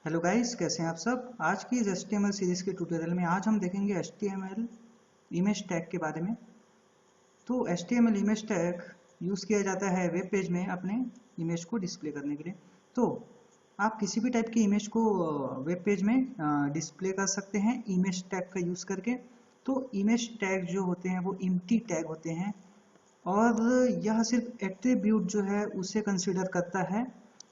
Hello guys, कैसे हैं आप सब। आज की इस HTML सीरीज के ट्यूटोरियल में आज हम देखेंगे HTML इमेज टैग के बारे में। तो HTML इमेज टैग यूज़ किया जाता है वेब पेज में अपने इमेज को डिस्प्ले करने के लिए। तो आप किसी भी टाइप की इमेज को वेब पेज में डिस्प्ले कर सकते हैं इमेज टैग का यूज़ करके। तो इमेज टैग जो होते हैं वो एम्प्टी टैग होते हैं और यह सिर्फ एट्रीब्यूट जो है उसे कंसिडर करता है।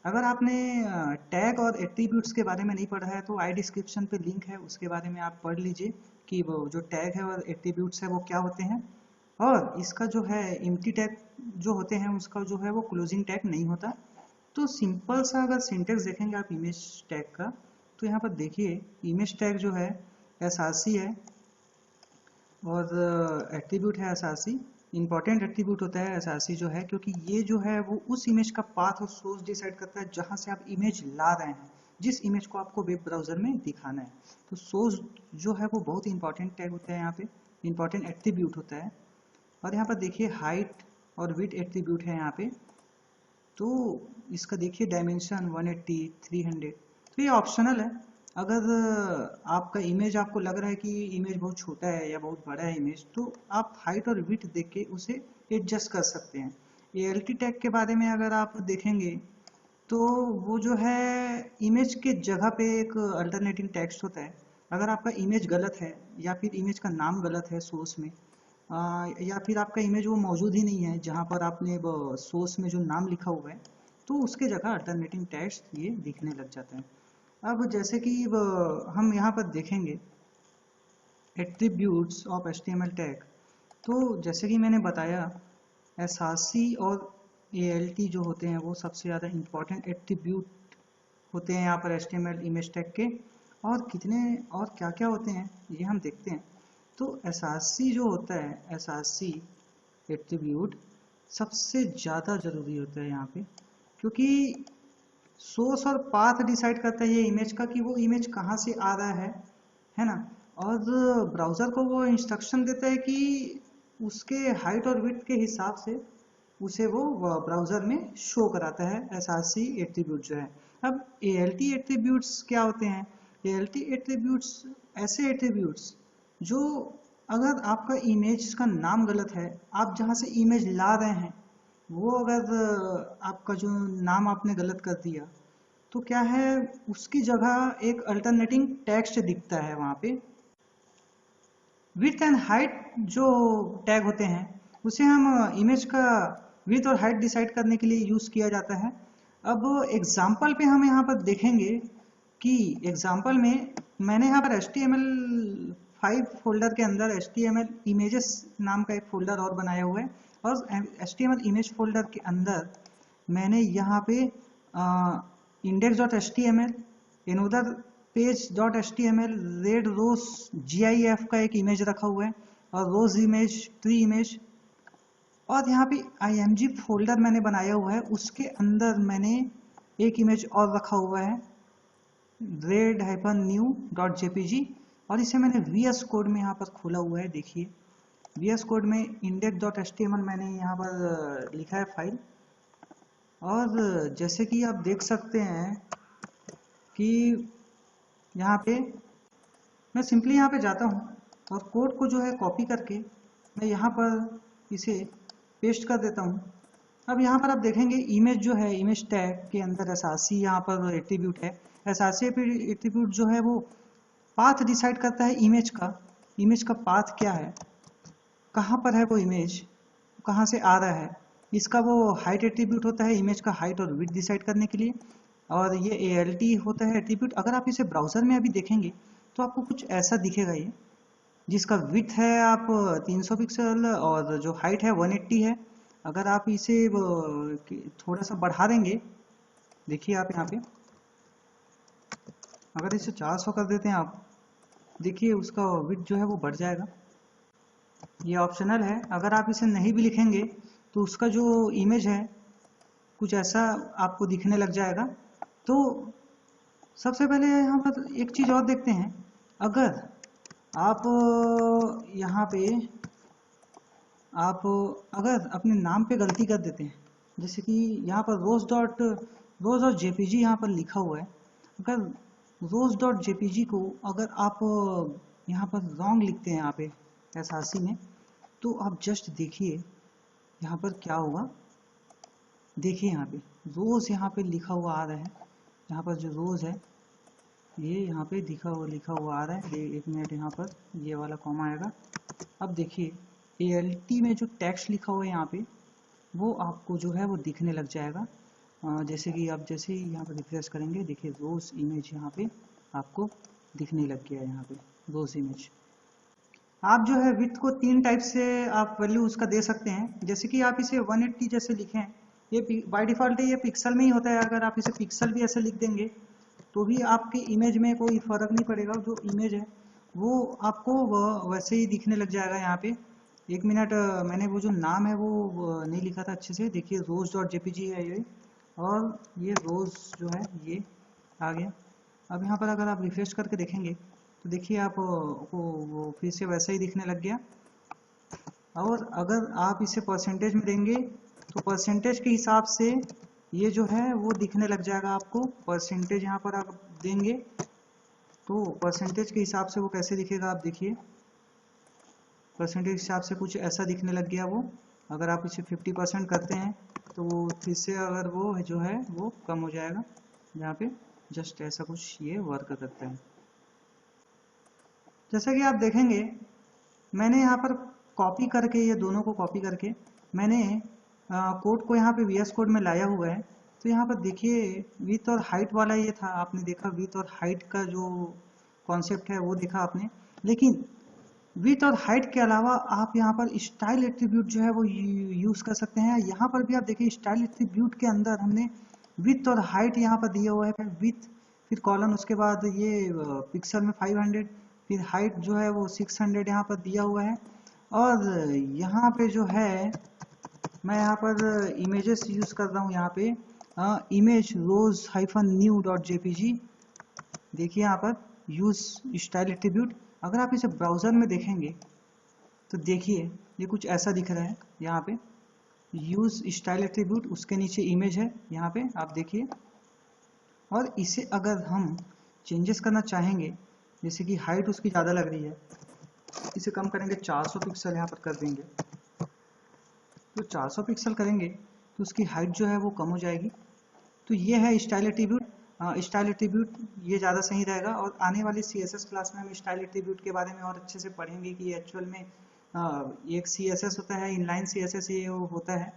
अगर आपने टैग और एट्रीब्यूट्स के बारे में नहीं पढ़ा है तो आई डिस्क्रिप्शन पे लिंक है, उसके बारे में आप पढ़ लीजिए कि वो जो टैग है और एट्रीब्यूट्स है वो क्या होते हैं। और इसका जो है एम्प्टी टैग जो होते हैं उसका जो है वो क्लोजिंग टैग नहीं होता। तो सिंपल सा अगर सिंटेक्स देखेंगे आप इमेज टैग का, तो यहाँ पर देखिए इमेज टैग जो है एसआरसी है और एट्रीब्यूट है एसआरसी। इंपॉर्टेंट एट्रीब्यूट होता है एसआरसी जो है, क्योंकि ये जो है वो उस इमेज का पाथ और सोर्स डिसाइड करता है जहां से आप इमेज ला रहे हैं, जिस इमेज को आपको वेब ब्राउजर में दिखाना है। तो सोर्स जो है वो बहुत इंपॉर्टेंट टैग होता है, यहाँ पे इंपॉर्टेंट एट्रीब्यूट होता है। और यहाँ पर देखिए हाइट और विड्थ एट्रीब्यूट है यहाँ पे। तो इसका देखिए डायमेंशन 180 300, तो ये ऑप्शनल है। अगर आपका इमेज आपको लग रहा है कि इमेज बहुत छोटा है या बहुत बड़ा है इमेज, तो आप हाइट और विड्थ देख के उसे एडजस्ट कर सकते हैं। ALT टैग के बारे में अगर आप देखेंगे तो वो जो है इमेज के जगह पे एक अल्टरनेटिंग टेक्स्ट होता है। अगर आपका इमेज गलत है या फिर इमेज का नाम गलत है सोर्स में, या फिर आपका इमेज वो मौजूद ही नहीं है जहाँ पर आपने सोर्स में जो नाम लिखा हुआ है, तो उसके जगह अल्टरनेटिंग टेक्स्ट ये दिखने लग जाता है। अब जैसे कि हम यहाँ पर देखेंगे एट्रीब्यूट्स ऑफ HTML टैग। तो जैसे कि मैंने बताया SRC और ALT जो होते हैं वो सबसे ज़्यादा इम्पोर्टेंट एट्रीब्यूट होते हैं यहाँ पर HTML इमेज टैग के। और कितने और क्या क्या होते हैं ये हम देखते हैं। तो SRC जो होता है SRC एट्रीब्यूट सबसे ज़्यादा ज़रूरी होता है यहाँ पे, क्योंकि सोर्स और पाथ डिसाइड करता है ये इमेज का कि वो इमेज कहाँ से आ रहा है ना। और ब्राउज़र को वो इंस्ट्रक्शन देता है कि उसके हाइट और विड्थ के हिसाब से उसे वो ब्राउज़र में शो कराता है SRC एट्रीब्यूट जो है। अब ALT एट्रीब्यूट्स क्या होते हैं। ALT एट्रीब्यूट्स ऐसे एट्रीब्यूट्स जो, अगर आपका इमेज का नाम गलत है, आप जहाँ से इमेज ला रहे हैं वो अगर आपका जो नाम आपने गलत कर दिया, तो क्या है उसकी जगह एक अल्टरनेटिंग टेक्स्ट दिखता है वहाँ पे। विड्थ एंड हाइट जो टैग होते हैं उसे हम इमेज का विड्थ और हाइट डिसाइड करने के लिए यूज़ किया जाता है। अब एग्जाम्पल पे हम यहाँ पर देखेंगे कि एग्जाम्पल में मैंने यहाँ पर HTML5 फोल्डर के अंदर HTML इमेजेस नाम का एक फोल्डर और बनाया हुआ है। और HTML इमेज फोल्डर के अंदर मैंने यहाँ पे index.html, another page.html, red rose GIF का एक इमेज रखा हुआ है और रोज इमेज, ट्री इमेज। और यहाँ पे IMG फोल्डर मैंने बनाया हुआ है, उसके अंदर मैंने एक इमेज और रखा हुआ है red-new.jpg। और इसे मैंने VS कोड में यहाँ पर खोला हुआ है। देखिए VS कोड में index.html मैंने यहाँ पर लिखा है फाइल। और जैसे कि आप देख सकते हैं कि यहाँ पे मैं सिंपली यहाँ पे जाता हूँ और कोड को जो है कॉपी करके मैं यहाँ पर इसे पेस्ट कर देता हूँ। अब यहाँ पर आप देखेंगे इमेज जो है इमेज टैग के अंदर SRC यहाँ पर एट्रीब्यूट है। SRC एट्रीब्यूट जो है वो पाथ डिसाइड करता है इमेज का पाथ क्या है, कहाँ पर है वो इमेज, कहाँ से आ रहा है। इसका वो हाइट एट्रीब्यूट होता है इमेज का हाइट और विड्थ डिसाइड करने के लिए। और ये ALT होता है एट्रीब्यूट। अगर आप इसे ब्राउजर में अभी देखेंगे तो आपको कुछ ऐसा दिखेगा ये, जिसका विड्थ है आप 300 पिक्सल और जो हाइट है 180 है। अगर आप इसे थोड़ा सा बढ़ा देंगे, देखिए आप यहाँ पे अगर इसे 400 कर देते हैं आप, देखिए उसका विड्थ जो है वो बढ़ जाएगा। ये ऑप्शनल है, अगर आप इसे नहीं भी लिखेंगे तो उसका जो इमेज है कुछ ऐसा आपको दिखने लग जाएगा। तो सबसे पहले यहाँ पर एक चीज़ और देखते हैं। अगर आप यहाँ पे आप अगर अपने नाम पे गलती कर देते हैं, जैसे कि यहाँ पर रोज और JPG यहाँ पर लिखा हुआ है, अगर रोज डॉट जेपीजी को अगर आप यहाँ पर रॉन्ग लिखते हैं यहाँ पे एसआरसी में, तो आप जस्ट देखिए यहाँ पर क्या होगा। देखिए यहाँ पे रोज यहाँ पे लिखा हुआ आ रहा है, यहाँ पर जो रोज है ये यहाँ पे लिखा हुआ आ रहा है। एक मिनट, यहाँ पर ये वाला कॉमा आएगा। अब देखिए ALT में जो टेक्स्ट लिखा हुआ है यहाँ पे, वो आपको जो है वो दिखने लग जाएगा। जैसे कि आप जैसे ही यहाँ पर रिफ्रेश करेंगे, देखिए रोज इमेज यहाँ पे आपको दिखने लग गया है। यहाँ पे रोज इमेज आप जो है विथ को 3 टाइप से आप वैल्यू उसका दे सकते हैं। जैसे कि आप इसे 180 जैसे लिखें, ये बाय डिफॉल्ट ये पिक्सल में ही होता है। अगर आप इसे पिक्सल भी ऐसे लिख देंगे तो भी आपके इमेज में कोई फर्क नहीं पड़ेगा। जो इमेज है वो आपको वैसे ही दिखने लग जाएगा। यहाँ पे एक मिनट, मैंने वो जो नाम है वो नहीं लिखा था अच्छे से। देखिए रोज डॉट जेपीजी है ये, और ये रोज जो है ये आ गया। अब यहाँ पर अगर आप रिफ्रेश करके देखेंगे तो देखिए आप को वो फिर से वैसा ही दिखने लग गया। और अगर आप इसे परसेंटेज में देंगे तो परसेंटेज के हिसाब से ये जो है वो दिखने लग जाएगा आपको। परसेंटेज यहाँ पर आप देंगे तो परसेंटेज के हिसाब से वो कैसे दिखेगा, आप देखिए परसेंटेज के हिसाब से कुछ ऐसा दिखने लग गया वो। अगर आप इसे 50% करते हैं तो वो फिर से अगर वो जो है वो कम हो जाएगा। यहाँ पे जस्ट ऐसा कुछ ये वर्क करता है। जैसा कि आप देखेंगे मैंने यहाँ पर कॉपी करके, ये दोनों को कॉपी करके मैंने कोड को यहाँ पे VS कोड में लाया हुआ है। तो यहाँ पर देखिए विथ और हाइट वाला ये था, आपने देखा विथ और हाइट का जो कॉन्सेप्ट है वो देखा आपने। लेकिन विथ और हाइट के अलावा आप यहाँ पर स्टाइल एट्रीब्यूट जो है वो यूज कर सकते हैं। यहाँ पर भी आप देखिए स्टाइल एट्रीब्यूट के अंदर हमने विथ और हाइट यहाँ पर दिया हुआ है। विथ फिर कॉलन, उसके बाद ये पिक्सल में 500, फिर हाइट जो है वो 600 यहाँ पर दिया हुआ है। और यहाँ पे जो है मैं यहाँ पर इमेजेस यूज कर रहा हूँ। यहाँ पे इमेज रोज -new डॉट जेपीजी, देखिए यहाँ पर यूज स्टाइल एट्रीब्यूट। अगर आप इसे ब्राउजर में देखेंगे तो देखिए ये कुछ ऐसा दिख रहा है। यहाँ पे यूज स्टाइल एट्रीब्यूट, उसके नीचे इमेज है यहाँ पे आप देखिए। और इसे अगर हम चेंजेस करना चाहेंगे, जैसे कि हाइट उसकी ज़्यादा लग रही है, इसे कम करेंगे 400 पिक्सल यहाँ पर कर देंगे। तो 400 पिक्सल करेंगे तो उसकी हाइट जो है वो कम हो जाएगी। तो ये है स्टाइल एट्रीब्यूट। स्टाइल एट्रीब्यूट ये ज़्यादा सही रहेगा। और आने वाली CSS क्लास में हम स्टाइल एट्रीब्यूट के बारे में और अच्छे से पढ़ेंगे कि एक्चुअल में एक CSS होता है, इनलाइन CSS ये होता है।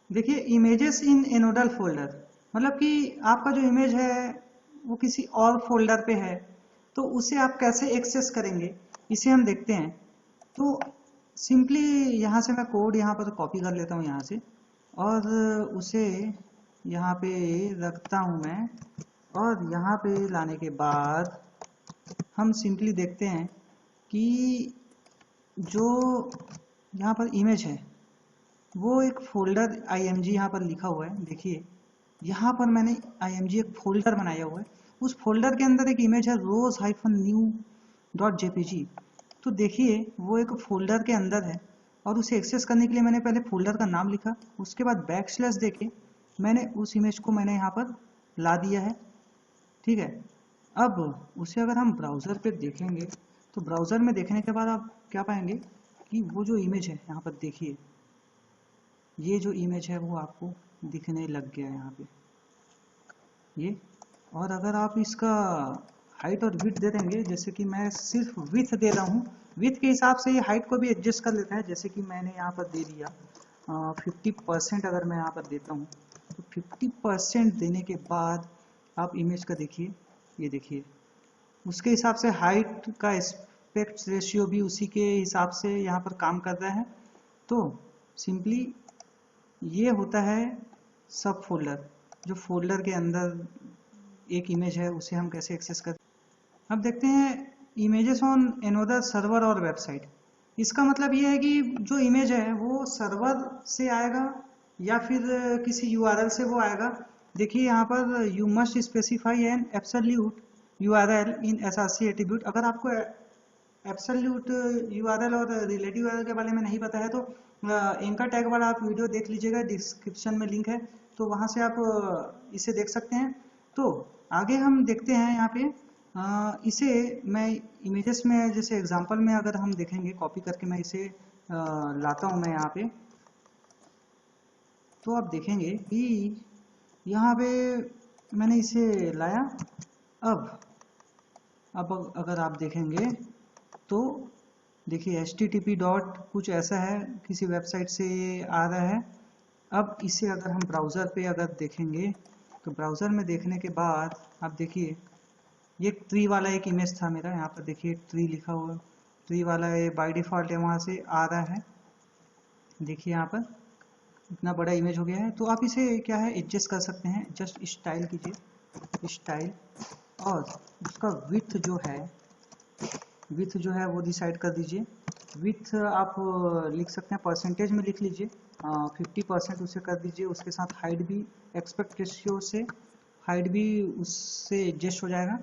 देखिए इमेजेस इन एनोडल फोल्डर, मतलब कि आपका जो इमेज है वो किसी और फोल्डर पे है, तो उसे आप कैसे एक्सेस करेंगे इसे हम देखते हैं। तो सिंपली यहाँ से मैं कोड यहाँ पर कॉपी कर लेता हूँ यहाँ से, और उसे यहाँ पे रखता हूँ मैं। और यहाँ पे लाने के बाद हम सिंपली देखते हैं कि जो यहाँ पर इमेज है वो एक फोल्डर img यहाँ पर लिखा हुआ है। देखिए यहाँ पर मैंने img एक फोल्डर बनाया हुआ है। उस फोल्डर के अंदर एक इमेज है रोज -new डॉट जेपीजी। तो देखिए वो एक फोल्डर के अंदर है, और उसे एक्सेस करने के लिए मैंने पहले फोल्डर का नाम लिखा, उसके बाद बैकस्लैश देके मैंने उस इमेज को मैंने यहाँ पर ला दिया है। ठीक है, अब उसे अगर हम ब्राउज़र पे देखेंगे तो ब्राउज़र में देखने के बाद आप क्या पाएंगे कि वो जो इमेज है यहाँ पर देखिए, ये जो इमेज है वो आपको दिखने लग गया है यहाँ पे ये। और अगर आप इसका हाइट और विड्थ दे देंगे, जैसे कि मैं सिर्फ विड्थ दे रहा हूँ, विड्थ के हिसाब से ये हाइट को भी एडजस्ट कर लेता है। जैसे कि मैंने यहाँ पर दे दिया 50%, अगर मैं यहाँ पर देता हूँ तो 50% देने के बाद आप इमेज का देखिए, ये देखिए उसके हिसाब से हाइट का एस्पेक्ट रेशियो भी उसी के हिसाब से यहाँ पर काम कर रहा है। तो सिंपली ये होता है सब फोल्डर, जो फोल्डर के अंदर एक इमेज है उसे हम कैसे एक्सेस करते हैं। अब देखते हैं इमेजेस ऑन एनोदर सर्वर और वेबसाइट। इसका मतलब ये है कि जो इमेज है वो सर्वर से आएगा या फिर किसी URL से वो आएगा। देखिए यहाँ पर you must specify an absolute URL in SRC attribute. अगर आपको एब्सोल्यूट URL और रिलेटिव URL के बारे में नहीं पता है तो एंकर टैग वाला आप वीडियो देख लीजिएगा, डिस्क्रिप्शन में लिंक है, तो वहाँ से आप इसे देख सकते हैं। तो आगे हम देखते हैं यहाँ पे इसे मैं इमेजेस में जैसे एग्जांपल में अगर हम देखेंगे, कॉपी करके मैं इसे लाता हूँ मैं यहाँ पे, तो आप देखेंगे कि यहाँ पे मैंने इसे लाया। अब अगर आप देखेंगे तो देखिए http डॉट कुछ ऐसा है, किसी वेबसाइट से आ रहा है। अब इसे अगर हम ब्राउज़र पे अगर देखेंगे तो ब्राउज़र में देखने के बाद आप देखिए ये ट्री वाला एक इमेज था मेरा, यहाँ पर देखिए ट्री लिखा हुआ, ट्री वाला ये बाय डिफ़ॉल्ट है वहाँ से आ रहा है। देखिए यहाँ पर इतना बड़ा इमेज हो गया है। तो आप इसे क्या है एडजस्ट कर सकते हैं, जस्ट स्टाइल कीजिए, स्टाइल, और उसका विड्थ जो है वो डिसाइड कर दीजिए। विड्थ आप लिख सकते हैं, परसेंटेज में लिख लीजिए, 50% उसे कर दीजिए। उसके साथ हाइट भी एक्सपेक्ट रेशियो से हाइट भी उससे एडजस्ट हो जाएगा।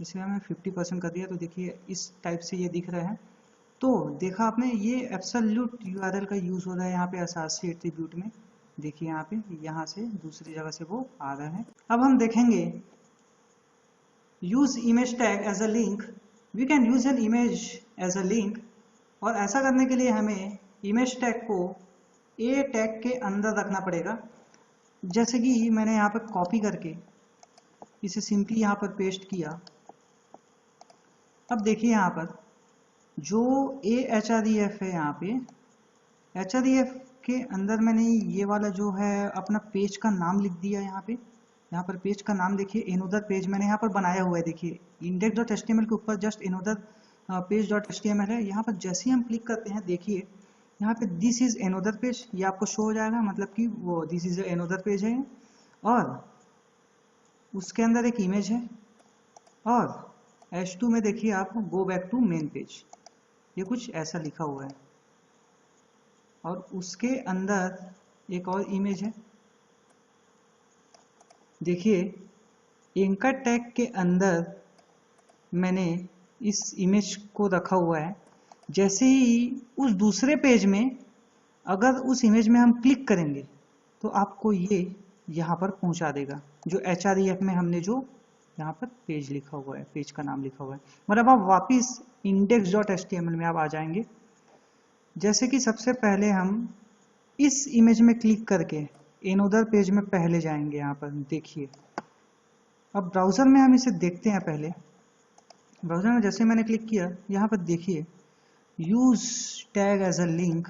इसमें हमने 50% कर दिया तो देखिए इस टाइप से ये दिख रहा है। तो देखा आपने, ये एब्सोल्यूट यूआरएल का यूज़ हो रहा है यहाँ पे एसआरसी एट्रीब्यूट में। देखिए यहाँ पे, यहाँ से दूसरी जगह से वो आ रहा है। अब हम देखेंगे use image tag as a link. We can use an image as a link, और ऐसा करने के लिए हमें इमेज टैग को ए टैग के अंदर रखना पड़ेगा। जैसे कि मैंने यहाँ पर कॉपी करके इसे सिंपली यहाँ पर पेस्ट किया। अब देखिए यहाँ पर जो AHREF है, यहाँ पे HREF के अंदर मैंने ये वाला जो है अपना पेज का नाम लिख दिया। यहाँ पर पेज का नाम देखिए एनोदर पेज मैंने यहाँ पर बनाया हुआ है। देखिए index.html के ऊपर जस्ट एनोदर page.html है। यहाँ पर जैसे ही हम क्लिक करते हैं देखिए यहाँ पे दिस इज एनोदर पेज, ये आपको शो हो जाएगा, मतलब कि वो दिस इज एनोदर पेज है। और उसके अंदर एक इमेज है, और H2 में देखिए आप go back to main page, ये कुछ ऐसा लिखा हुआ है। और उसके अंदर एक और इमेज है। देखिए एंकर टैग के अंदर मैंने इस इमेज को रखा हुआ है। जैसे ही उस दूसरे पेज में अगर उस इमेज में हम क्लिक करेंगे तो आपको ये यहाँ पर पहुँचा देगा, जो HREF में हमने जो यहाँ पर पेज लिखा हुआ है, पेज का नाम लिखा हुआ है। मतलब आप वापिस index.html में आप आ जाएंगे। जैसे कि सबसे पहले हम इस इमेज में क्लिक करके एनोदर पेज में पहले जाएंगे। यहाँ पर देखिए, अब ब्राउज़र में हम इसे देखते हैं। पहले ब्राउज़र में जैसे मैंने क्लिक किया, यहाँ पर देखिए use tag as a link,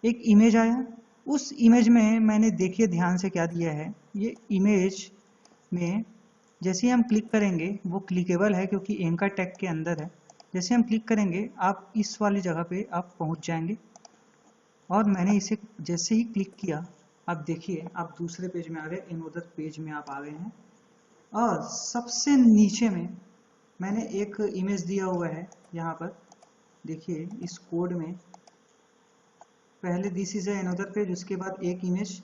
एक इमेज आया। उस इमेज में मैंने देखिए ध्यान से क्या दिया है, ये इमेज में जैसे ही हम क्लिक करेंगे वो क्लिकेबल है क्योंकि एंकर टैग के अंदर है। जैसे हम क्लिक करेंगे आप इस वाली जगह पे आप पहुंच जाएंगे। और मैंने इसे जैसे ही क्लिक किया, आप देखिए आप दूसरे पेज में आ गए, एनोदर पेज में आप आ गए हैं। और सबसे नीचे में मैंने एक इमेज दिया हुआ है। यहाँ पर देखिए इस कोड में पहले दिस इज एनोदर पेज, उसके बाद एक इमेज,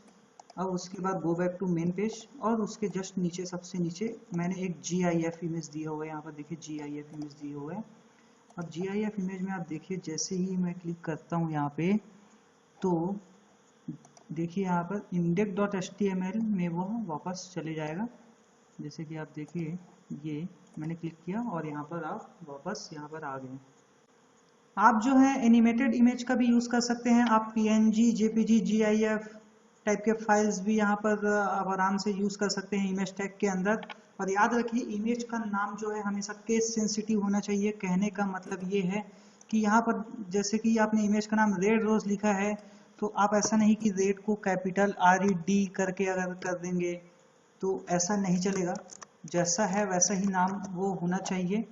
अब उसके बाद go back to main page, और उसके जस्ट नीचे सबसे नीचे मैंने एक GIF इमेज दिया हुआ है। यहाँ पर देखिए GIF इमेज दिया हुआ है। अब GIF इमेज में आप देखिए जैसे ही मैं क्लिक करता हूँ यहाँ पे, तो देखिए यहाँ पर index.html में वो वापस चले जाएगा। जैसे कि आप देखिए ये मैंने क्लिक किया और यहाँ पर आप वापस यहाँ पर आ गए। आप जो है एनिमेटेड इमेज का भी यूज़ कर सकते हैं। आप PNG, JPG, GIF टाइप के फाइल्स भी यहाँ पर आप आराम से यूज़ कर सकते हैं इमेज टैग के अंदर। और याद रखिए इमेज का नाम जो है हमेशा केस सेंसिटिव होना चाहिए। कहने का मतलब ये है कि यहाँ पर जैसे कि आपने इमेज का नाम रेड रोज लिखा है, तो आप ऐसा नहीं कि रेड को कैपिटल RED करके अगर कर देंगे तो ऐसा नहीं चलेगा। जैसा है वैसा ही नाम वो होना चाहिए।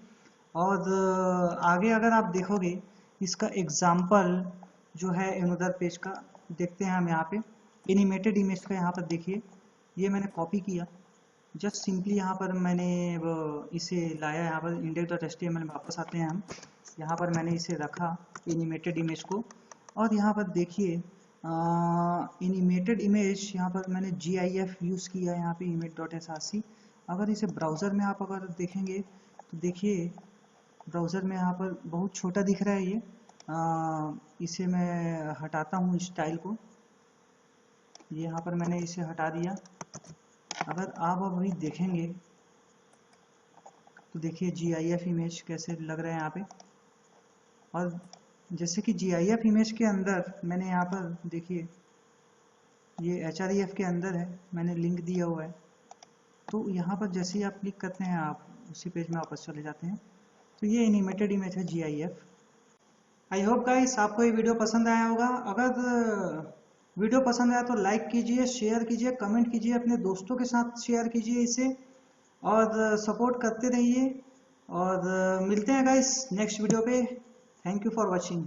और आगे अगर आप देखोगे इसका एग्जाम्पल जो है एनोदर पेज का, देखते हैं हम यहाँ पे एनिमेटेड इमेज का। यहाँ पर देखिए ये मैंने कॉपी किया, जस्ट सिंपली यहाँ पर मैंने इसे लाया। यहाँ पर index.html में वापस आते हैं हम। यहाँ पर मैंने इसे रखा एनिमेटेड इमेज को, और यहाँ पर देखिए एनिमेटेड इमेज यहाँ पर मैंने GIF यूज़ किया है यहाँ पे image.src। अगर इसे ब्राउज़र में आप अगर देखेंगे तो देखिए ब्राउज़र में यहाँ पर बहुत छोटा दिख रहा है ये। इसे मैं हटाता हूँ स्टाइल को, ये यहाँ पर मैंने इसे हटा दिया। अगर आप अभी देखेंगे तो देखिए GIF इमेज कैसे लग रहा है यहाँ पे। और जैसे कि GIF इमेज के अंदर मैंने यहाँ पर देखिए ये HREF के अंदर है, मैंने लिंक दिया हुआ है। तो यहाँ पर जैसे ही आप क्लिक करते हैं आप उसी पेज में वापस चले जाते हैं। तो ये एनिमेटेड इमेज है GIF। आई होप गाइस आपको ये वीडियो पसंद आया होगा। अगर वीडियो पसंद आया तो लाइक कीजिए, शेयर कीजिए, कमेंट कीजिए, अपने दोस्तों के साथ शेयर कीजिए इसे, और सपोर्ट करते रहिए। और मिलते हैं गाइस नेक्स्ट वीडियो पे। Thank you for watching.